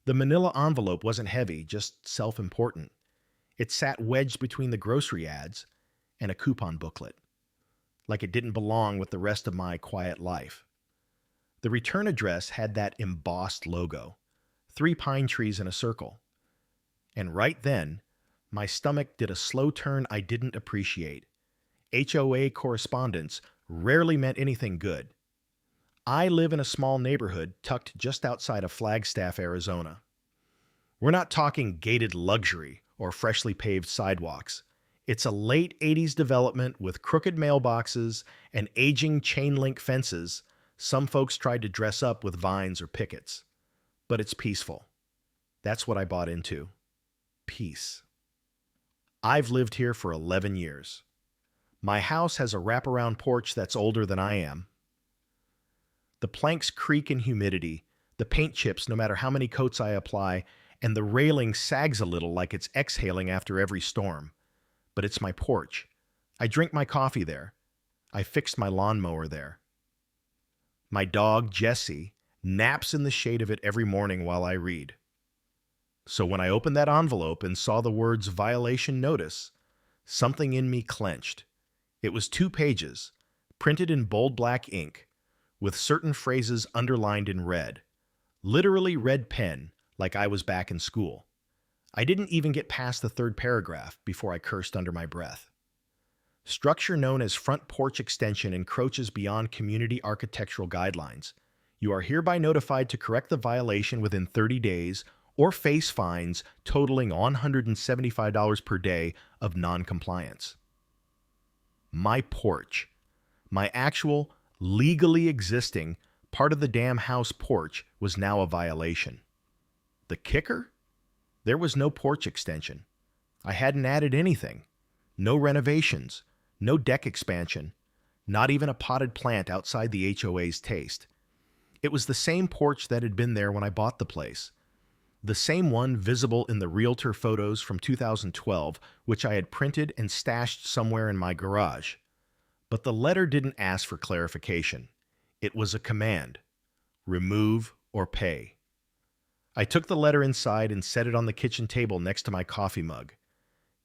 The manila envelope wasn't heavy, just self-important. It sat wedged between the grocery ads and a coupon booklet, like it didn't belong with the rest of my quiet life. The return address had that embossed logo, three pine trees in a circle. And right then, my stomach did a slow turn I didn't appreciate. HOA correspondence rarely meant anything good. I live in a small neighborhood tucked just outside of Flagstaff, Arizona. We're not talking gated luxury or freshly paved sidewalks. It's a late 80s development with crooked mailboxes and aging chain link fences. Some folks tried to dress up with vines or pickets. But it's peaceful. That's what I bought into. Peace. I've lived here for 11 years. My house has a wraparound porch that's older than I am. The planks creak in humidity, the paint chips no matter how many coats I apply, and the railing sags a little like it's exhaling after every storm. But it's my porch. I drink my coffee there. I fixed my lawnmower there. My dog, Jessie, naps in the shade of it every morning while I read. So when I opened that envelope and saw the words violation notice, something in me clenched. It was 2 pages, printed in bold black ink, with certain phrases underlined in red. Literally red pen, like I was back in school. I didn't even get past the 3rd paragraph before I cursed under my breath. Structure known as front porch extension encroaches beyond community architectural guidelines. You are hereby notified to correct the violation within 30 days or face fines totaling $175 per day of non-compliance. My porch, my actual, legally existing, part of the damn house porch was now a violation. The kicker? There was no porch extension. I hadn't added anything. No renovations, no deck expansion, not even a potted plant outside the HOA's taste. It was the same porch that had been there when I bought the place. The same one visible in the realtor photos from 2012, which I had printed and stashed somewhere in my garage. But the letter didn't ask for clarification. It was a command: remove or pay. I took the letter inside and set it on the kitchen table next to my coffee mug.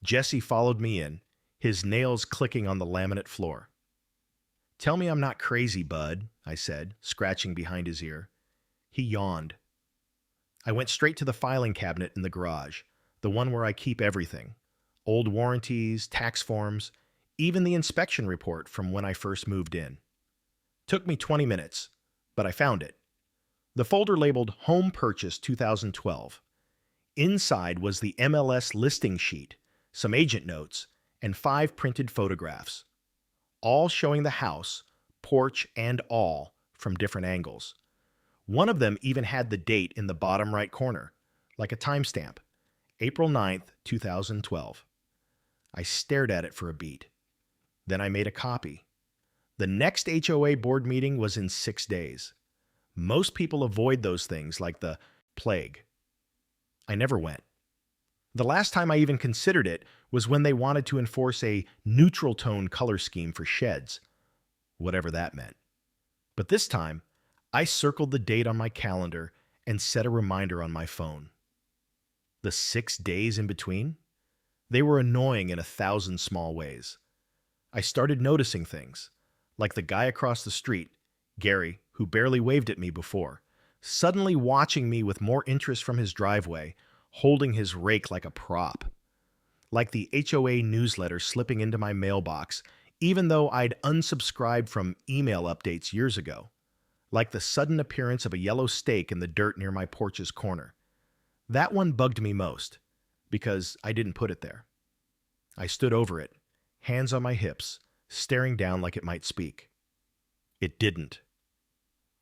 Jesse followed me in, his nails clicking on the laminate floor. "Tell me I'm not crazy, bud," I said, scratching behind his ear. He yawned. I went straight to the filing cabinet in the garage, the one where I keep everything: old warranties, tax forms, even the inspection report from when I first moved in. Took me 20 minutes, but I found it. The folder labeled Home Purchase 2012. Inside was the MLS listing sheet, some agent notes, and 5 printed photographs, all showing the house, porch, and all from different angles. One of them even had the date in the bottom right corner, like a timestamp, April 9th, 2012. I stared at it for a beat. Then I made a copy. The next HOA board meeting was in 6 days. Most people avoid those things like the plague. I never went. The last time I even considered it was when they wanted to enforce a neutral tone color scheme for sheds, whatever that meant. But this time, I circled the date on my calendar and set a reminder on my phone. The 6 days in between? They were annoying in 1,000 small ways. I started noticing things, like the guy across the street, Gary, who barely waved at me before, suddenly watching me with more interest from his driveway, holding his rake like a prop. Like the HOA newsletter slipping into my mailbox, even though I'd unsubscribed from email updates years ago. Like the sudden appearance of a yellow stake in the dirt near my porch's corner. That one bugged me most, because I didn't put it there. I stood over it, hands on my hips, staring down like it might speak. It didn't.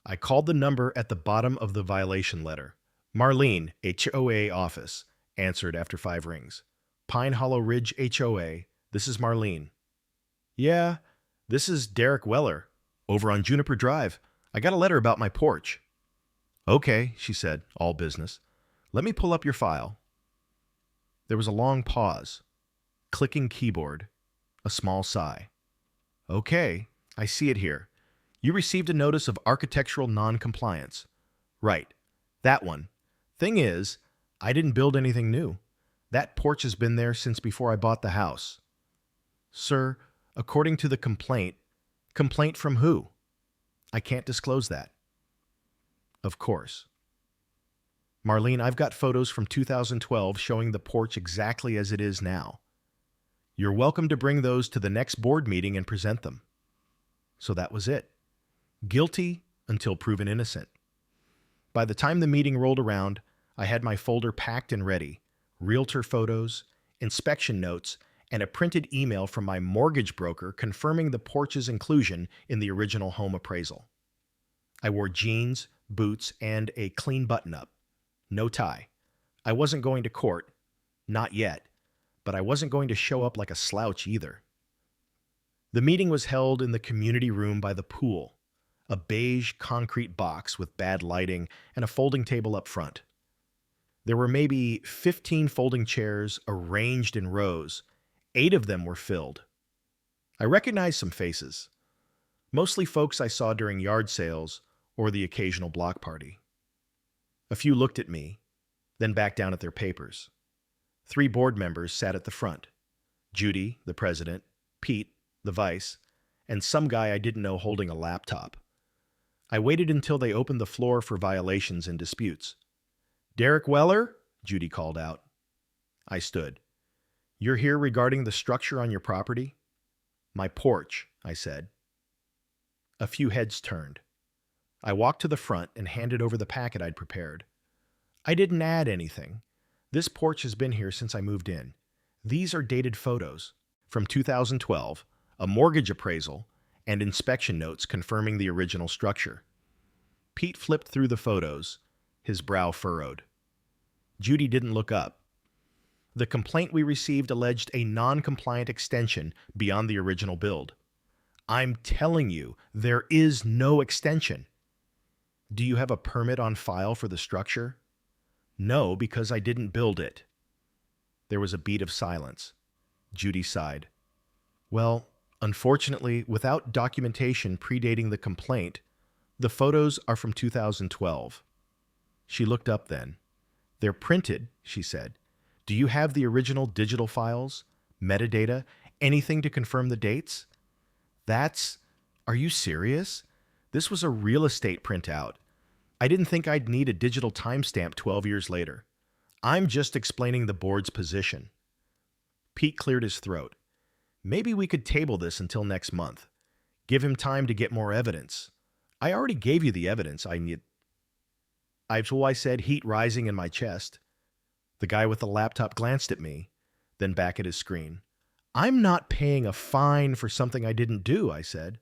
I called the number at the bottom of the violation letter. "Marlene, HOA office," answered after 5 rings. "Pine Hollow Ridge HOA, this is Marlene." "Yeah, this is Derek Weller, over on Juniper Drive. I got a letter about my porch." "Okay," she said, all business. "Let me pull up your file." There was a long pause, clicking keyboard, a small sigh. "Okay, I see it here. You received a notice of architectural non-compliance." "Right, that one. Thing is, I didn't build anything new. That porch has been there since before I bought the house. Sir, according to the complaint from who? I can't disclose that. Of course. Marlene, I've got photos from 2012 showing the porch exactly as it is now. You're welcome to bring those to the next board meeting and present them. So that was it. Guilty until proven innocent. By the time the meeting rolled around, I had my folder packed and ready, realtor photos, inspection notes, and a printed email from my mortgage broker confirming the porch's inclusion in the original home appraisal. I wore jeans, boots, and a clean button-up. No tie. I wasn't going to court, not yet, but I wasn't going to show up like a slouch either. The meeting was held in the community room by the pool, a beige concrete box with bad lighting and a folding table up front. There were maybe 15 folding chairs arranged in rows. 8 of them were filled. I recognized some faces, mostly folks I saw during yard sales or the occasional block party. A few looked at me, then back down at their papers. 3 board members sat at the front. Judy, the president, Pete, the vice, and some guy I didn't know holding a laptop. I waited until they opened the floor for violations and disputes. Derek Weller? Judy called out. I stood. You're here regarding the structure on your property? My porch, I said. A few heads turned. I walked to the front and handed over the packet I'd prepared. I didn't add anything. This porch has been here since I moved in. These are dated photos from 2012, a mortgage appraisal, and inspection notes confirming the original structure. Pete flipped through the photos, his brow furrowed. Judy didn't look up. The complaint we received alleged a non-compliant extension beyond the original build. I'm telling you, there is no extension. Do you have a permit on file for the structure? No, because I didn't build it. There was a beat of silence. Judy sighed. Well, unfortunately, without documentation predating the complaint, the photos are from 2012. She looked up then. They're printed, she said. Do you have the original digital files, metadata, anything to confirm the dates? Are you serious? This was a real estate printout. I didn't think I'd need a digital timestamp 12 years later. I'm just explaining the board's position. Pete cleared his throat. Maybe we could table this until next month. Give him time to get more evidence. I already gave you the evidence I need. I said, heat rising in my chest. The guy with the laptop glanced at me, then back at his screen. I'm not paying a fine for something I didn't do, I said.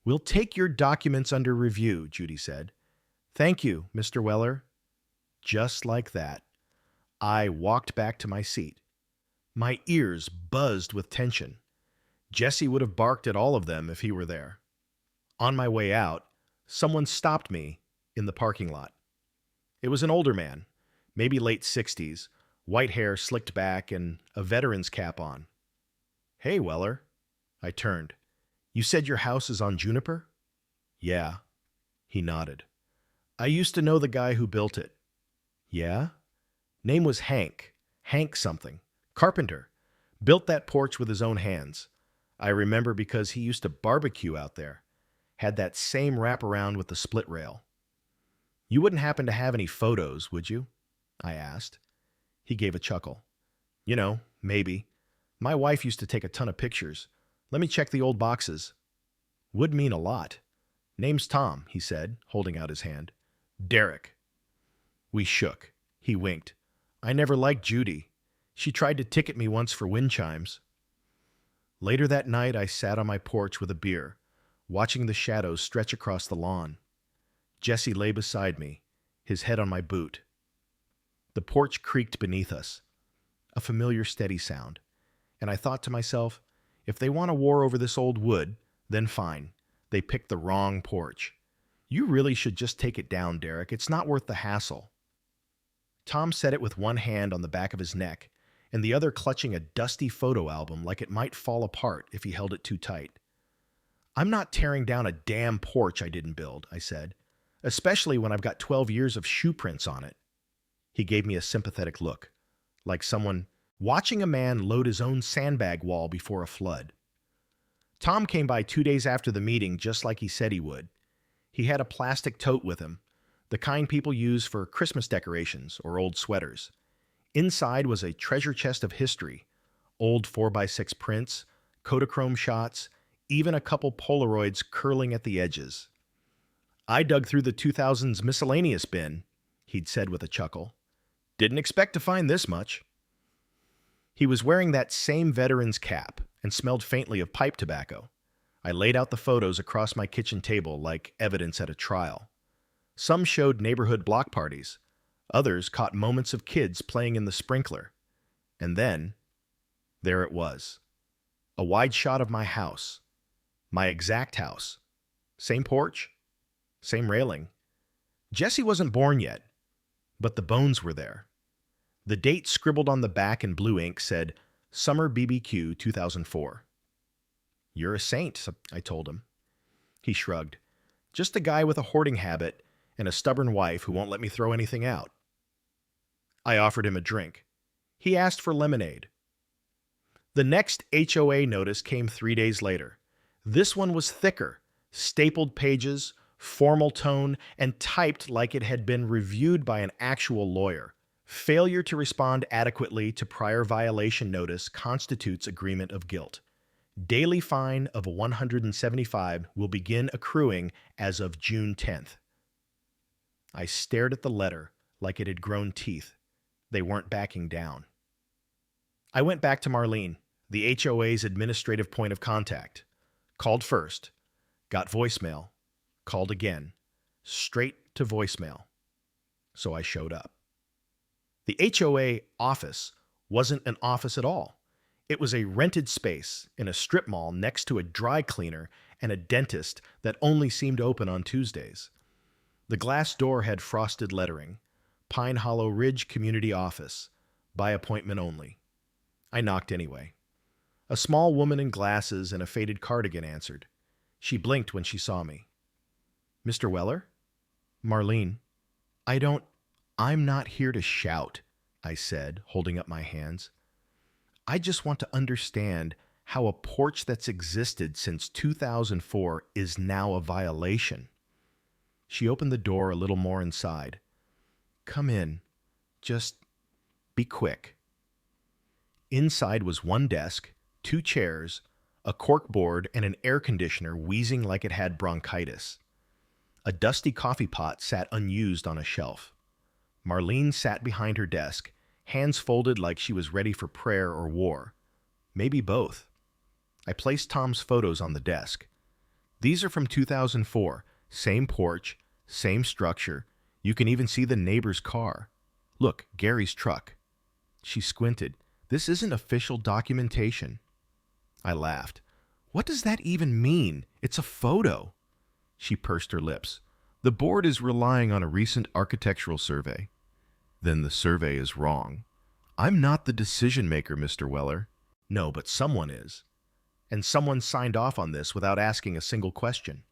We'll take your documents under review, Judy said. Thank you, Mr. Weller. Just like that, I walked back to my seat. My ears buzzed with tension. Jesse would have barked at all of them if he were there. On my way out, someone stopped me in the parking lot. It was an older man, maybe late 60s, white hair slicked back and a veteran's cap on. Hey, Weller. I turned. You said your house is on Juniper? Yeah. He nodded. I used to know the guy who built it. Yeah? Name was Hank. Hank something. Carpenter. Built that porch with his own hands. I remember because he used to barbecue out there. Had that same wraparound with the split rail. You wouldn't happen to have any photos, would you? I asked. He gave a chuckle. You know, maybe. My wife used to take a ton of pictures. Let me check the old boxes. Would mean a lot. Name's Tom, he said, holding out his hand. Derek. We shook. He winked. I never liked Judy. She tried to ticket me once for wind chimes. Later that night, I sat on my porch with a beer, watching the shadows stretch across the lawn. Jesse lay beside me, his head on my boot. The porch creaked beneath us, a familiar steady sound, and I thought to myself, if they want a war over this old wood, then fine. They picked the wrong porch. You really should just take it down, Derek. It's not worth the hassle. Tom said it with one hand on the back of his neck and the other clutching a dusty photo album like it might fall apart if he held it too tight. I'm not tearing down a damn porch I didn't build, I said, especially when I've got 12 years of shoe prints on it. He gave me a sympathetic look, like someone watching a man load his own sandbag wall before a flood. Tom came by 2 days after the meeting just like he said he would. He had a plastic tote with him, the kind people use for Christmas decorations or old sweaters. Inside was a treasure chest of history, old 4x6 prints, Kodachrome shots, even a couple Polaroids curling at the edges. "I dug through the 2000s miscellaneous bin," he'd said with a chuckle. "Didn't expect to find this much." He was wearing that same veteran's cap and smelled faintly of pipe tobacco. I laid out the photos across my kitchen table like evidence at a trial. Some showed neighborhood block parties. Others caught moments of kids playing in the sprinkler. And then, there it was. A wide shot of my house. My exact house. Same porch. Same railing. Jesse wasn't born yet, but the bones were there. The date scribbled on the back in blue ink said, Summer BBQ 2004. "You're a saint," I told him. He shrugged. "Just a guy with a hoarding habit and a stubborn wife who won't let me throw anything out." I offered him a drink. He asked for lemonade. The next HOA notice came 3 days later. This one was thicker, stapled pages, formal tone, and typed like it had been reviewed by an actual lawyer. Failure to respond adequately to prior violation notice constitutes agreement of guilt. Daily fine of $175 will begin accruing as of June 10th. I stared at the letter like it had grown teeth. They weren't backing down. I went back to Marlene, the HOA's administrative point of contact. Called first, got voicemail, called again, straight to voicemail. So I showed up. The HOA office wasn't an office at all. It was a rented space in a strip mall next to a dry cleaner and a dentist that only seemed open on Tuesdays. The glass door had frosted lettering, Pine Hollow Ridge Community Office, by appointment only. I knocked anyway. A small woman in glasses and a faded cardigan answered. She blinked when she saw me. "Mr. Weller?" "Marlene." I'm not here to shout," I said, holding up my hands. "I just want to understand how a porch that's existed since 2004 is now a violation." She opened the door a little more inside. "Come in. Just be quick." Inside was one desk, 2 chairs, a corkboard, and an air conditioner wheezing like it had bronchitis. A dusty coffee pot sat unused on a shelf. Marlene sat behind her desk, hands folded like she was ready for prayer or war. Maybe both. I placed Tom's photos on the desk. "These are from 2004. Same porch, same structure. You can even see the neighbor's car. Look, Gary's truck." She squinted. "This isn't official documentation." I laughed. "What does that even mean? It's a photo." She pursed her lips. "The board is relying on a recent architectural survey." "Then the survey is wrong." "I'm not the decision maker, Mr. Weller." "No, but someone is. And someone signed off on this without asking a single question."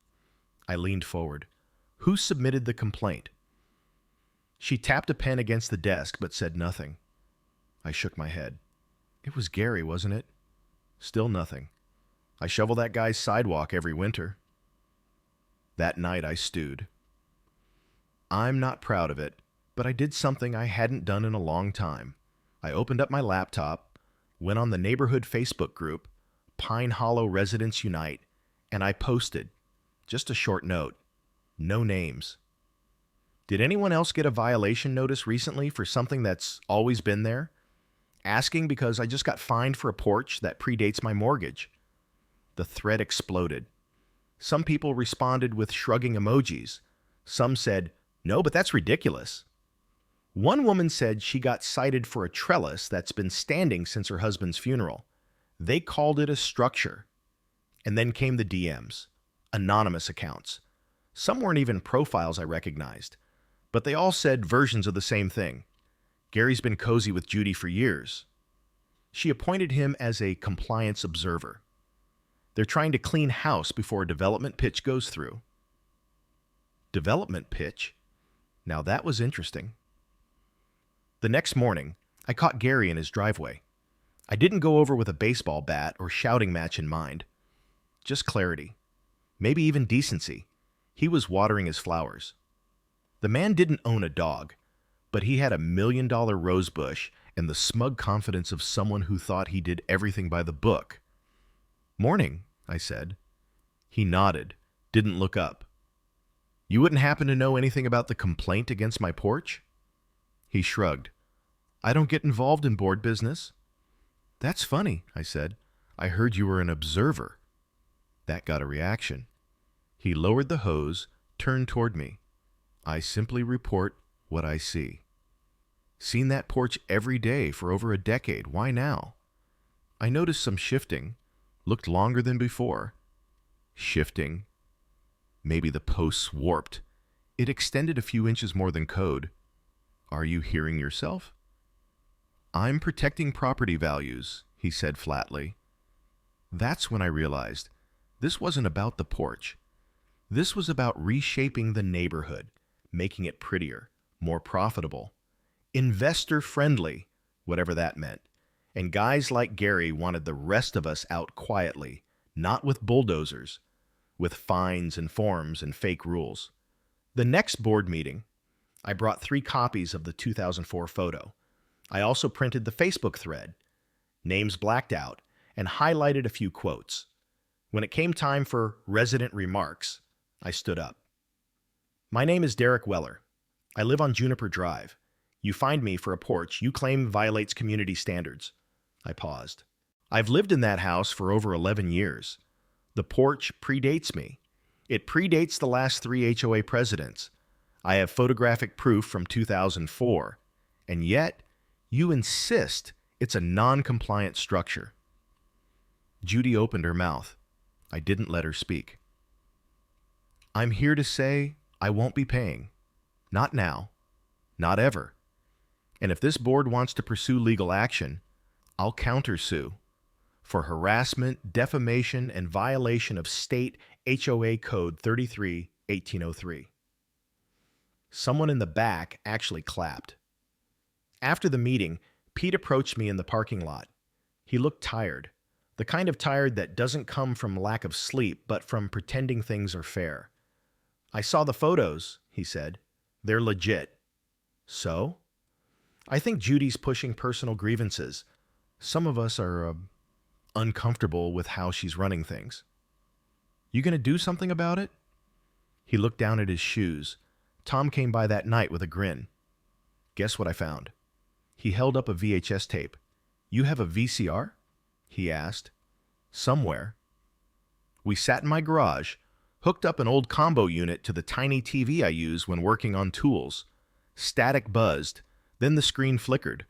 I leaned forward. "Who submitted the complaint?" She tapped a pen against the desk but said nothing. I shook my head. "It was Gary, wasn't it?" Still nothing. "I shovel that guy's sidewalk every winter." That night I stewed. I'm not proud of it, but I did something I hadn't done in a long time. I opened up my laptop, went on the neighborhood Facebook group, Pine Hollow Residents Unite, and I posted. Just a short note. No names. Did anyone else get a violation notice recently for something that's always been there? Asking because I just got fined for a porch that predates my mortgage. The thread exploded. Some people responded with shrugging emojis. Some said, "No, but that's ridiculous." One woman said she got cited for a trellis that's been standing since her husband's funeral. They called it a structure. And then came the DMs. Anonymous accounts. Some weren't even profiles I recognized. But they all said versions of the same thing. Gary's been cozy with Judy for years. She appointed him as a compliance observer. They're trying to clean house before a development pitch goes through. Development pitch? Now that was interesting. The next morning, I caught Gary in his driveway. I didn't go over with a baseball bat or shouting match in mind. Just clarity. Maybe even decency. He was watering his flowers. The man didn't own a dog, but he had $1 million rose bush and the smug confidence of someone who thought he did everything by the book. "Morning," I said. He nodded, didn't look up. "You wouldn't happen to know anything about the complaint against my porch?" He shrugged. "I don't get involved in board business." "That's funny," I said. "I heard you were an observer." That got a reaction. He lowered the hose, turned toward me. "I simply report what I see." "Seen that porch every day for over a decade. Why now?" "I noticed some shifting. Looked longer than before." Shifting. Maybe the posts warped. It extended a few inches more than code. "Are you hearing yourself?" "I'm protecting property values," he said flatly. That's when I realized this wasn't about the porch. This was about reshaping the neighborhood, making it prettier, more profitable, investor-friendly, whatever that meant. And guys like Gary wanted the rest of us out quietly, not with bulldozers, with fines and forms and fake rules. The next board meeting, I brought 3 copies of the 2004 photo. I also printed the Facebook thread, names blacked out, and highlighted a few quotes. When it came time for resident remarks, I stood up. "My name is Derek Weller. I live on Juniper Drive. You find me for a porch you claim violates community standards." I paused. "I've lived in that house for over 11 years. The porch predates me. It predates the last 3 HOA presidents. I have photographic proof from 2004. And yet, you insist it's a non-compliant structure." Judy opened her mouth. I didn't let her speak. "I'm here to say I won't be paying. Not now. Not ever. And if this board wants to pursue legal action, I'll countersue for harassment, defamation, and violation of state HOA Code 33-1803. Someone in the back actually clapped. After the meeting, Pete approached me in the parking lot. He looked tired, the kind of tired that doesn't come from lack of sleep, but from pretending things are fair. "I saw the photos," he said. "They're legit." "So?" "I think Judy's pushing personal grievances. Some of us are uncomfortable with how she's running things." "You gonna do something about it?" He looked down at his shoes. Tom came by that night with a grin. "Guess what I found?" He held up a VHS tape. "You have a VCR?" he asked. "Somewhere." We sat in my garage, hooked up an old combo unit to the tiny TV I use when working on tools. Static buzzed, then the screen flickered.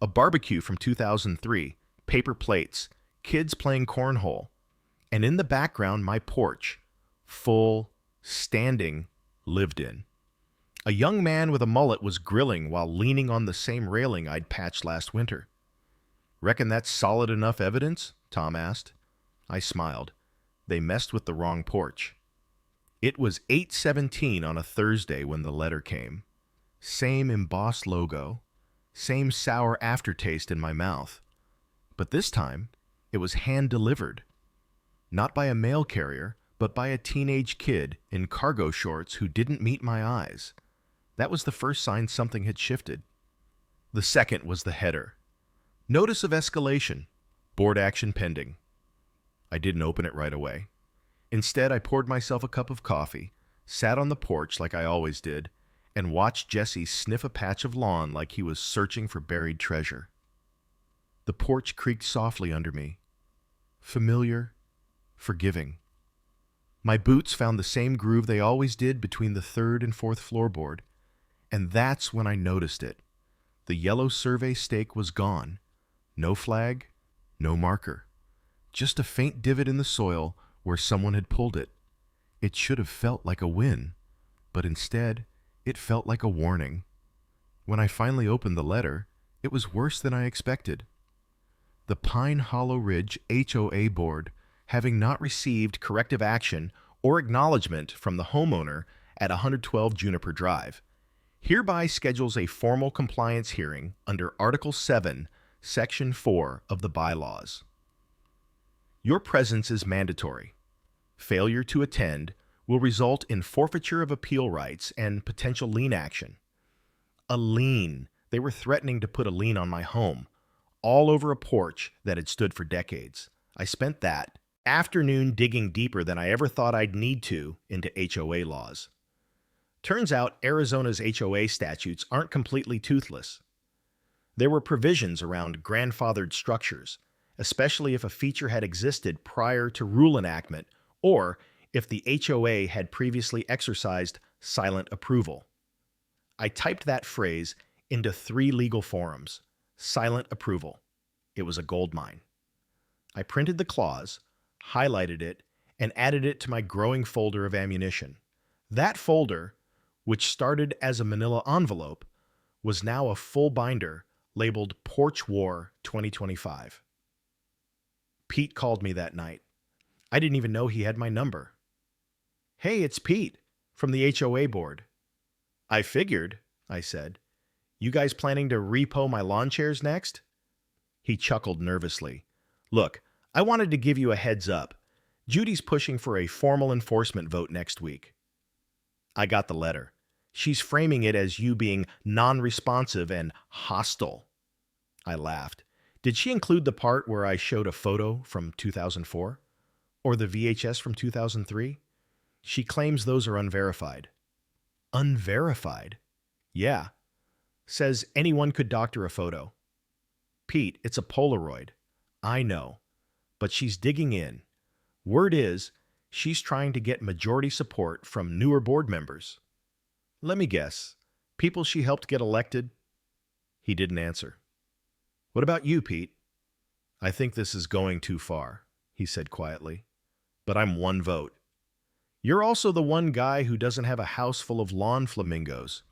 A barbecue from 2003, paper plates, kids playing cornhole. And in the background, my porch, full, standing, lived in. A young man with a mullet was grilling while leaning on the same railing I'd patched last winter. "Reckon that's solid enough evidence?" Tom asked. I smiled. They messed with the wrong porch. It was 8:17 on a Thursday when the letter came. Same embossed logo, same sour aftertaste in my mouth. But this time, it was hand-delivered. Not by a mail carrier, but by a teenage kid in cargo shorts who didn't meet my eyes. That was the first sign something had shifted. The second was the header. "Notice of escalation. Board action pending." I didn't open it right away. Instead, I poured myself a cup of coffee, sat on the porch like I always did, and watched Jesse sniff a patch of lawn like he was searching for buried treasure. The porch creaked softly under me. Familiar, forgiving. My boots found the same groove they always did between the 3rd and 4th floorboard, and that's when I noticed it. The yellow survey stake was gone. No flag, no marker. Just a faint divot in the soil where someone had pulled it. It should have felt like a win, but instead, it felt like a warning. When I finally opened the letter, it was worse than I expected. The Pine Hollow Ridge HOA board, having not received corrective action or acknowledgement from the homeowner at 112 Juniper Drive, hereby schedules a formal compliance hearing under Article 7, Section 4 of the bylaws. Your presence is mandatory. Failure to attend will result in forfeiture of appeal rights and potential lien action. A lien. They were threatening to put a lien on my home, all over a porch that had stood for decades. I spent that afternoon digging deeper than I ever thought I'd need to into HOA laws. Turns out Arizona's HOA statutes aren't completely toothless. There were provisions around grandfathered structures, especially if a feature had existed prior to rule enactment or if the HOA had previously exercised silent approval. I typed that phrase into 3 legal forums. Silent approval. It was a goldmine. I printed the clause, highlighted it, and added it to my growing folder of ammunition. That folder, which started as a manila envelope, was now a full binder labeled Porch War 2025. Pete called me that night. I didn't even know he had my number. "Hey, it's Pete from the HOA board." "I figured," I said. "You guys planning to repo my lawn chairs next?" He chuckled nervously. "Look, I wanted to give you a heads up. Judy's pushing for a formal enforcement vote next week." I got the letter. She's framing it as you being non-responsive and hostile. I laughed. Did she include the part where I showed a photo from 2004? Or the VHS from 2003? She claims those are unverified. Unverified? Yeah. Says anyone could doctor a photo. Pete, it's a Polaroid. I know. But she's digging in. Word is, she's trying to get majority support from newer board members. Let me guess. People she helped get elected? He didn't answer. What about you, Pete? I think this is going too far, he said quietly. But I'm one vote. You're also the one guy who doesn't have a house full of lawn flamingos.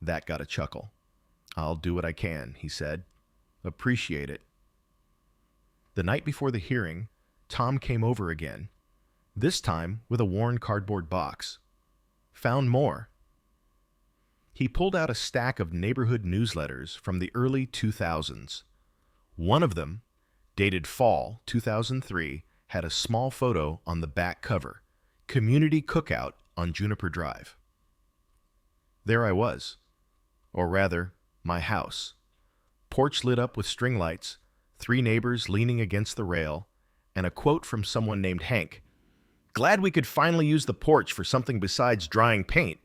That got a chuckle. I'll do what I can, he said. Appreciate it. The night before the hearing, Tom came over again, this time with a worn cardboard box. Found more. He pulled out a stack of neighborhood newsletters from the early 2000s. One of them, dated fall 2003, had a small photo on the back cover, Community Cookout on Juniper Drive. There I was, or rather, my house. Porch lit up with string lights, 3 neighbors leaning against the rail, and a quote from someone named Hank. "Glad we could finally use the porch for something besides drying paint."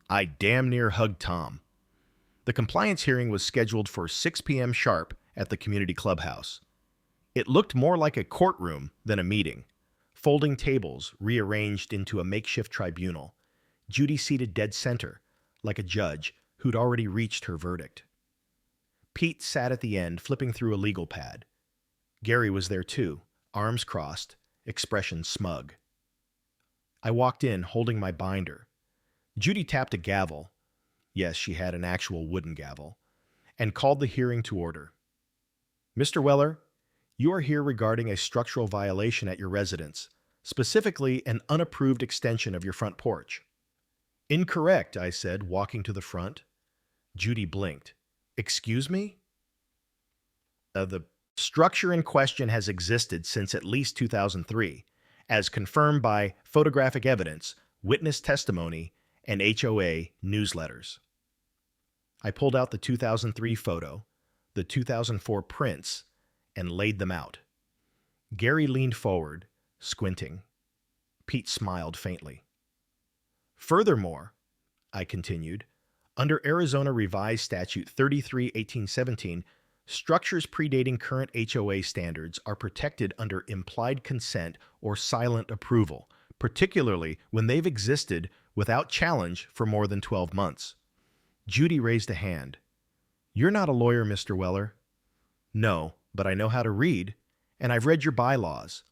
I damn near hugged Tom. The compliance hearing was scheduled for 6 p.m. sharp at the community clubhouse. It looked more like a courtroom than a meeting. Folding tables rearranged into a makeshift tribunal. Judy seated dead center, like a judge who'd already reached her verdict. Pete sat at the end, flipping through a legal pad. Gary was there too, arms crossed, expression smug. I walked in, holding my binder. Judy tapped a gavel, yes, she had an actual wooden gavel, and called the hearing to order. "Mr. Weller, you are here regarding a structural violation at your residence, specifically an unapproved extension of your front porch." "Incorrect," I said, walking to the front. Judy blinked. "Excuse me?" The structure in question has existed since at least 2003, as confirmed by photographic evidence, witness testimony, and HOA newsletters. I pulled out the 2003 photo, the 2004 prints, and laid them out. Gary leaned forward, squinting. Pete smiled faintly. "Furthermore," I continued, "under Arizona Revised Statute 33-1817, structures predating current HOA standards are protected under implied consent or silent approval, particularly when they've existed without challenge for more than 12 months. Judy raised a hand. "You're not a lawyer, Mr. Weller." "No, but I know how to read, and I've read your bylaws.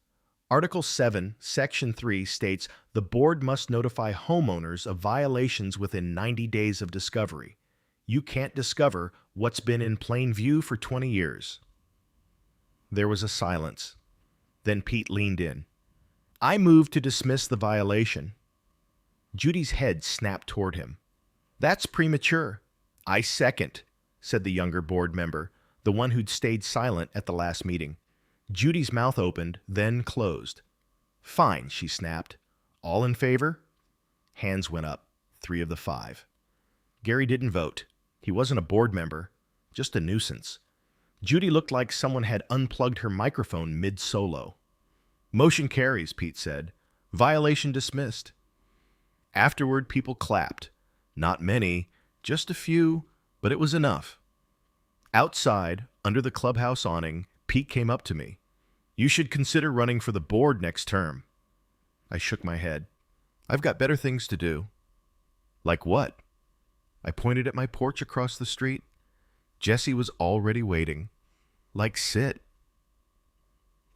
Article 7, Section 3 states the board must notify homeowners of violations within 90 days of discovery. You can't discover what's been in plain view for 20 years. There was a silence. Then Pete leaned in. "I move to dismiss the violation." Judy's head snapped toward him. That's premature. I second, said the younger board member, the one who'd stayed silent at the last meeting. Judy's mouth opened, then closed. Fine, she snapped. All in favor? Hands went up, 3 of the 5. Gary didn't vote. He wasn't a board member, just a nuisance. Judy looked like someone had unplugged her microphone mid-solo. Motion carries, Pete said. Violation dismissed. Afterward, people clapped. Not many, just a few, but it was enough. Outside, under the clubhouse awning, Pete came up to me. You should consider running for the board next term. I shook my head. I've got better things to do. Like what? I pointed at my porch across the street. Jesse was already waiting. Like sit.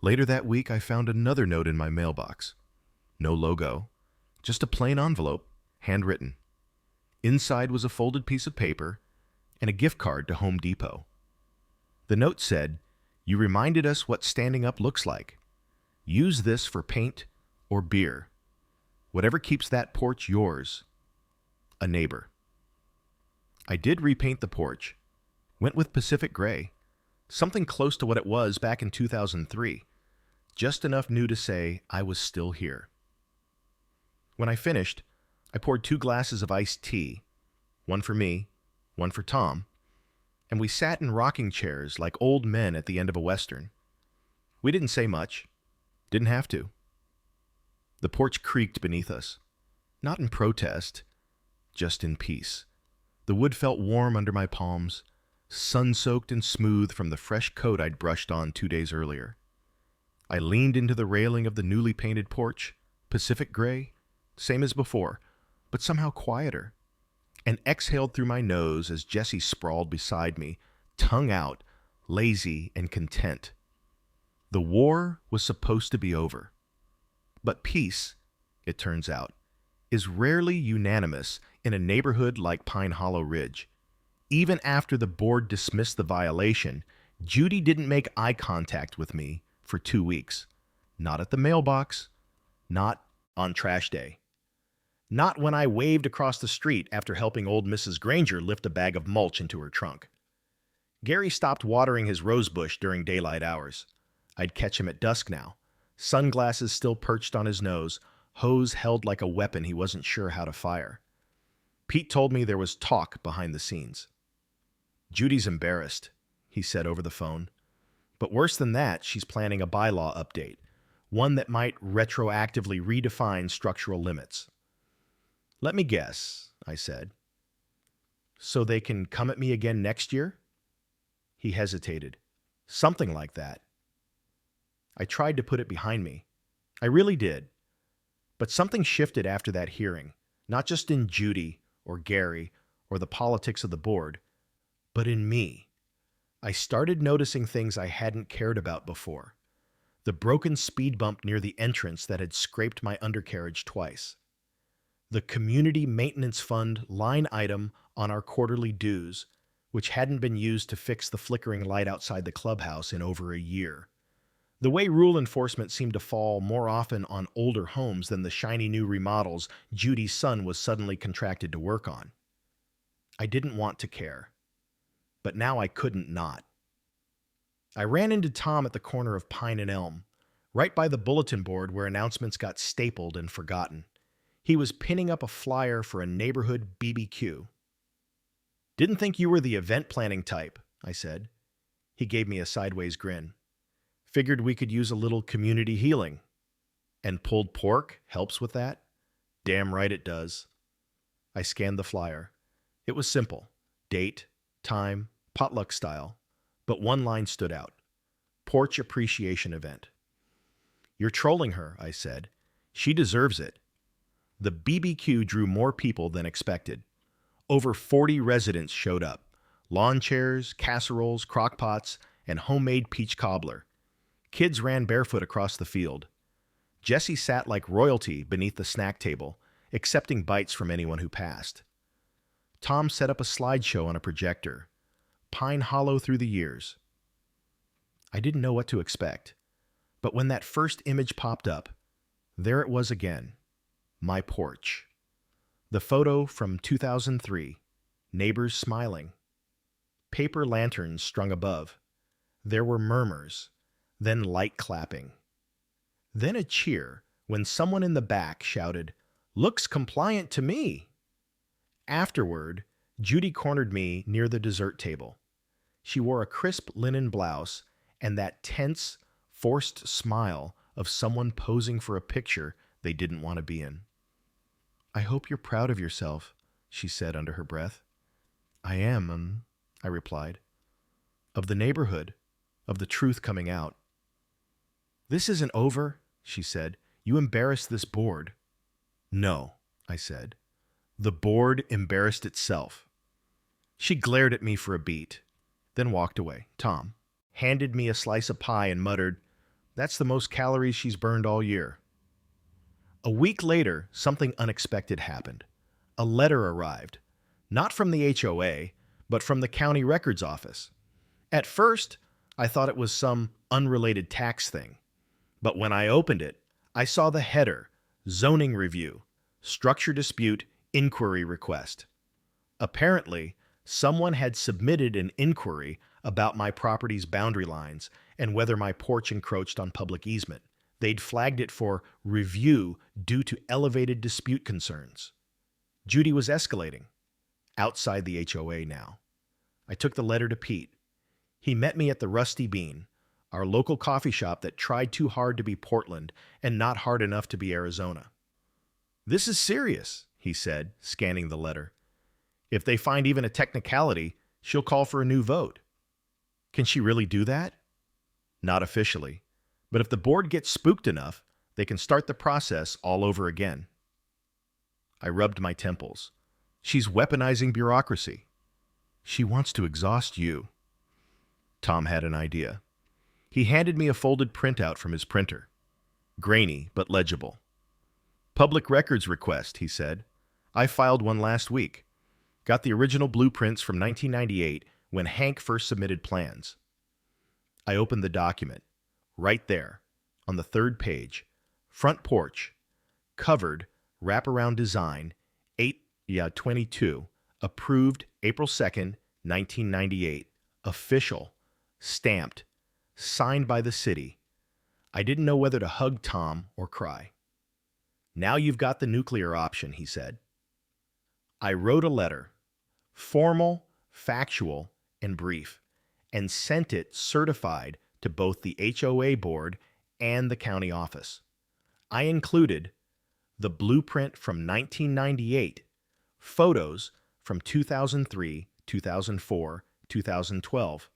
Later that week, I found another note in my mailbox. No logo, just a plain envelope, handwritten. Inside was a folded piece of paper and a gift card to Home Depot. The note said, "You reminded us what standing up looks like. Use this for paint or beer. Whatever keeps that porch yours. A neighbor." I did repaint the porch. Went with Pacific Gray. Something close to what it was back in 2003. Just enough new to say I was still here. When I finished, I poured 2 glasses of iced tea, one for me, one for Tom, and we sat in rocking chairs like old men at the end of a Western. We didn't say much. Didn't have to. The porch creaked beneath us. Not in protest, just in peace. The wood felt warm under my palms, sun-soaked and smooth from the fresh coat I'd brushed on 2 days earlier. I leaned into the railing of the newly painted porch, Pacific Gray, same as before, but somehow quieter, and exhaled through my nose as Jessie sprawled beside me, tongue out, lazy and content. The war was supposed to be over. But peace, it turns out, is rarely unanimous in a neighborhood like Pine Hollow Ridge. Even after the board dismissed the violation, Judy didn't make eye contact with me for 2 weeks. Not at the mailbox, not on trash day. Not when I waved across the street after helping old Mrs. Granger lift a bag of mulch into her trunk. Gary stopped watering his rose bush during daylight hours. I'd catch him at dusk now, sunglasses still perched on his nose, hose held like a weapon he wasn't sure how to fire. Pete told me there was talk behind the scenes. Judy's embarrassed, he said over the phone. But worse than that, she's planning a bylaw update, one that might retroactively redefine structural limits. Let me guess, I said. So they can come at me again next year? He hesitated. Something like that. I tried to put it behind me. I really did. But something shifted after that hearing, not just in Judy or Gary or the politics of the board, but in me. I started noticing things I hadn't cared about before. The broken speed bump near the entrance that had scraped my undercarriage twice. The community maintenance fund line item on our quarterly dues, which hadn't been used to fix the flickering light outside the clubhouse in over a year. The way rule enforcement seemed to fall more often on older homes than the shiny new remodels Judy's son was suddenly contracted to work on. I didn't want to care, but now I couldn't not. I ran into Tom at the corner of Pine and Elm, right by the bulletin board where announcements got stapled and forgotten. He was pinning up a flyer for a neighborhood BBQ. Didn't think you were the event planning type, I said. He gave me a sideways grin. Figured we could use a little community healing. And pulled pork helps with that? Damn right it does. I scanned the flyer. It was simple. Date, time, potluck style. But one line stood out. Porch appreciation event. You're trolling her, I said. She deserves it. The BBQ drew more people than expected. Over 40 residents showed up. Lawn chairs, casseroles, crockpots, and homemade peach cobbler. Kids ran barefoot across the field. Jessie sat like royalty beneath the snack table, accepting bites from anyone who passed. Tom set up a slideshow on a projector. Pine Hollow through the years. I didn't know what to expect, but when that first image popped up, there it was again. My porch. The photo from 2003. Neighbors smiling. Paper lanterns strung above. There were murmurs, then light clapping. Then a cheer when someone in the back shouted, "Looks compliant to me!" Afterward, Judy cornered me near the dessert table. She wore a crisp linen blouse and that tense, forced smile of someone posing for a picture they didn't want to be in. "I hope you're proud of yourself," she said under her breath. "I am," I replied. "Of the neighborhood, of the truth coming out." "This isn't over," she said. "You embarrassed this board." "No," I said. "The board embarrassed itself." She glared at me for a beat, then walked away. Tom handed me a slice of pie and muttered, "That's the most calories she's burned all year." A week later, something unexpected happened. A letter arrived, not from the HOA, but from the county records office. At first, I thought it was some unrelated tax thing. But when I opened it, I saw the header, Zoning Review, Structure Dispute Inquiry Request. Apparently, someone had submitted an inquiry about my property's boundary lines and whether my porch encroached on public easement. They'd flagged it for review due to elevated dispute concerns. Judy was escalating. Outside the HOA now. I took the letter to Pete. He met me at the Rusty Bean, our local coffee shop that tried too hard to be Portland and not hard enough to be Arizona. "This is serious," he said, scanning the letter. "If they find even a technicality, she'll call for a new vote." "Can she really do that?" "Not officially. But if the board gets spooked enough, they can start the process all over again." I rubbed my temples. "She's weaponizing bureaucracy." "She wants to exhaust you." Tom had an idea. He handed me a folded printout from his printer. Grainy, but legible. "Public records request," he said. "I filed one last week. Got the original blueprints from 1998 when Hank first submitted plans." I opened the document. Right there, on the third page, front porch, covered, wraparound design, 8/22, approved April 2nd, 1998, official, stamped, signed by the city. I didn't know whether to hug Tom or cry. "Now you've got the nuclear option," he said. I wrote a letter, formal, factual, and brief, and sent it certified to both the HOA board and the county office. I included the blueprint from 1998, photos from 2003, 2004, 2012,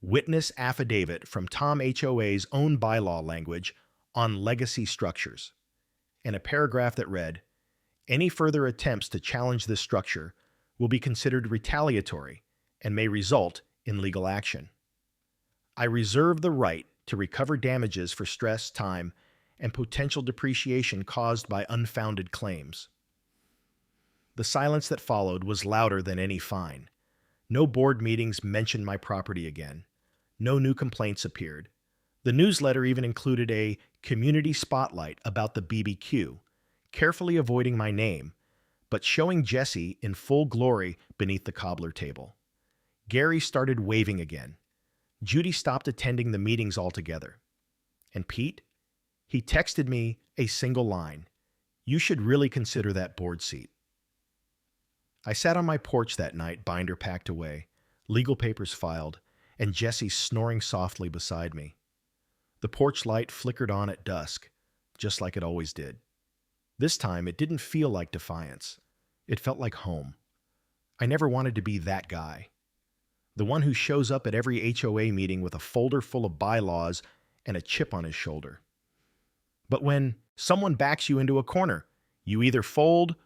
witness affidavit from Tom HOA's own bylaw language on legacy structures, and a paragraph that read, "Any further attempts to challenge this structure will be considered retaliatory and may result in legal action. I reserve the right to recover damages for stress, time, and potential depreciation caused by unfounded claims." The silence that followed was louder than any fine. No board meetings mentioned my property again. No new complaints appeared. The newsletter even included a community spotlight about the BBQ, carefully avoiding my name, but showing Jesse in full glory beneath the cobbler table. Gary started waving again. Judy stopped attending the meetings altogether. And Pete? He texted me a single line. "You should really consider that board seat." I sat on my porch that night, binder packed away, legal papers filed, and Jesse snoring softly beside me. The porch light flickered on at dusk, just like it always did. This time, it didn't feel like defiance. It felt like home. I never wanted to be that guy. The one who shows up at every HOA meeting with a folder full of bylaws and a chip on his shoulder. But when someone backs you into a corner, you either fold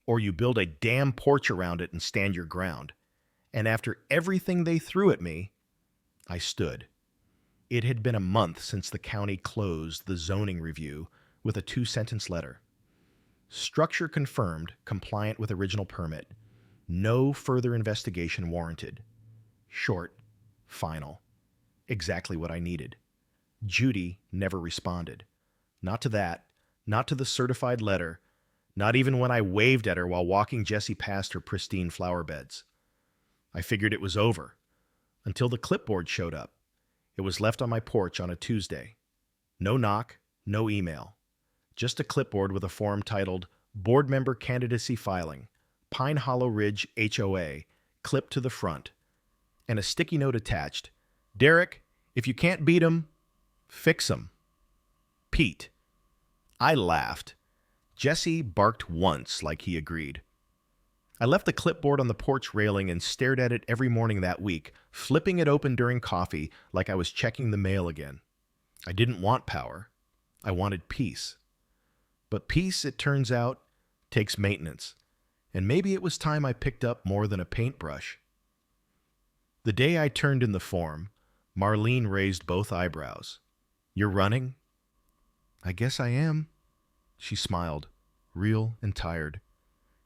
or you build a damn porch around it and stand your ground. And after everything they threw at me, I stood. It had been a month since the county closed the zoning review with a 2-sentence letter. Structure confirmed, compliant with original permit. No further investigation warranted. Short, final. Exactly what I needed. Judy never responded. Not to that, not to the certified letter, Not even when I waved at her while walking Jessie past her pristine flower beds. I figured it was over, until the clipboard showed up. It was left on my porch on a Tuesday. No knock, no email. Just a clipboard with a form titled Board Member Candidacy Filing, Pine Hollow Ridge HOA, clipped to the front, and a sticky note attached. Derek, if you can't beat 'em, fix 'em. Pete. I laughed. Jessie barked once like he agreed. I left the clipboard on the porch railing and stared at it every morning that week, flipping it open during coffee like I was checking the mail again. I didn't want power. I wanted peace. But peace, it turns out, takes maintenance. And maybe it was time I picked up more than a paintbrush. The day I turned in the form, Marlene raised both eyebrows. You're running? I guess I am. She smiled, real and tired.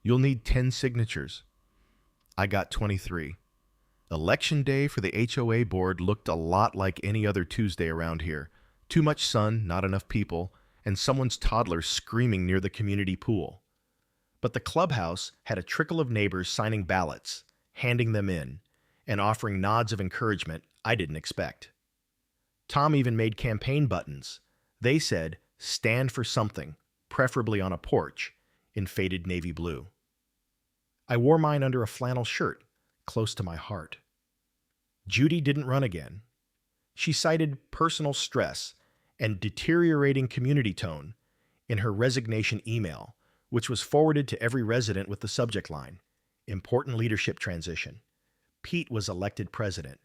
You'll need 10 signatures. I got 23. Election day for the HOA board looked a lot like any other Tuesday around here. Too much sun, not enough people, and someone's toddler screaming near the community pool. But the clubhouse had a trickle of neighbors signing ballots, handing them in, and offering nods of encouragement I didn't expect. Tom even made campaign buttons. They said, "Stand for something," preferably on a porch, in faded navy blue. I wore mine under a flannel shirt, close to my heart. Judy didn't run again. She cited personal stress and deteriorating community tone in her resignation email, which was forwarded to every resident with the subject line, Important Leadership Transition. Pete was elected president.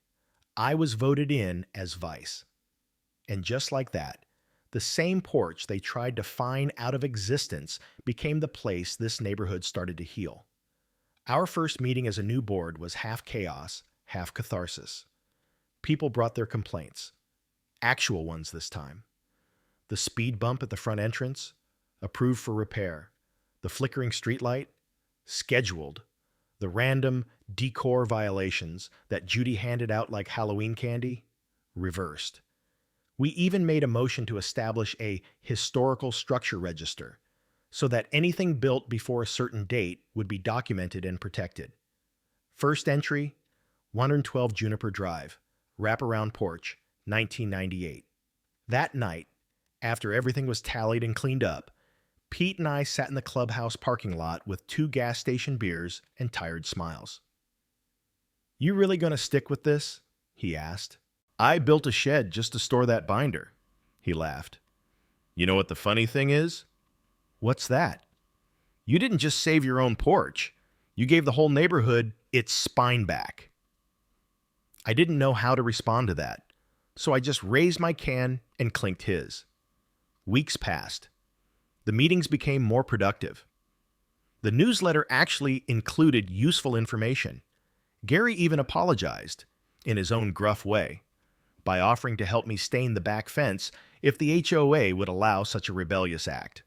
I was voted in as vice. And just like that, the same porch they tried to fine out of existence became the place this neighborhood started to heal. Our first meeting as a new board was half chaos, half catharsis. People brought their complaints. Actual ones this time. The speed bump at the front entrance, approved for repair. The flickering streetlight, scheduled. The random decor violations that Judy handed out like Halloween candy, reversed. We even made a motion to establish a historical structure register so that anything built before a certain date would be documented and protected. First entry, 112 Juniper Drive, wraparound porch, 1998. That night, after everything was tallied and cleaned up, Pete and I sat in the clubhouse parking lot with 2 gas station beers and tired smiles. You really gonna stick with this? He asked. I built a shed just to store that binder. He laughed. You know what the funny thing is? What's that? You didn't just save your own porch. You gave the whole neighborhood its spine back. I didn't know how to respond to that, so I just raised my can and clinked his. Weeks passed. The meetings became more productive. The newsletter actually included useful information. Gary even apologized, in his own gruff way, by offering to help me stain the back fence if the HOA would allow such a rebellious act.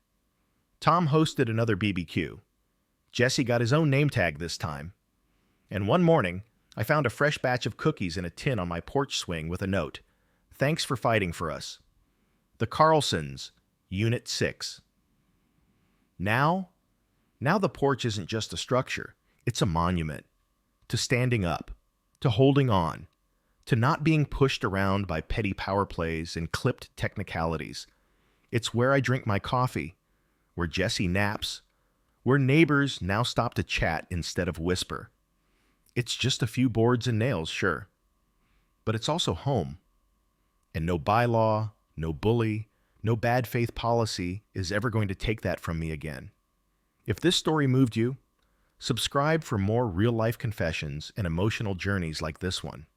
Tom hosted another BBQ. Jesse got his own name tag this time. And one morning, I found a fresh batch of cookies in a tin on my porch swing with a note. Thanks for fighting for us. The Carlsons, Unit 6. Now the porch isn't just a structure. It's a monument. To standing up. To holding on. To not being pushed around by petty power plays and clipped technicalities. It's where I drink my coffee, where Jesse naps, where neighbors now stop to chat instead of whisper. It's just a few boards and nails, sure, but it's also home. And no bylaw, no bully, no bad faith policy is ever going to take that from me again. If this story moved you, subscribe for more real-life confessions and emotional journeys like this one.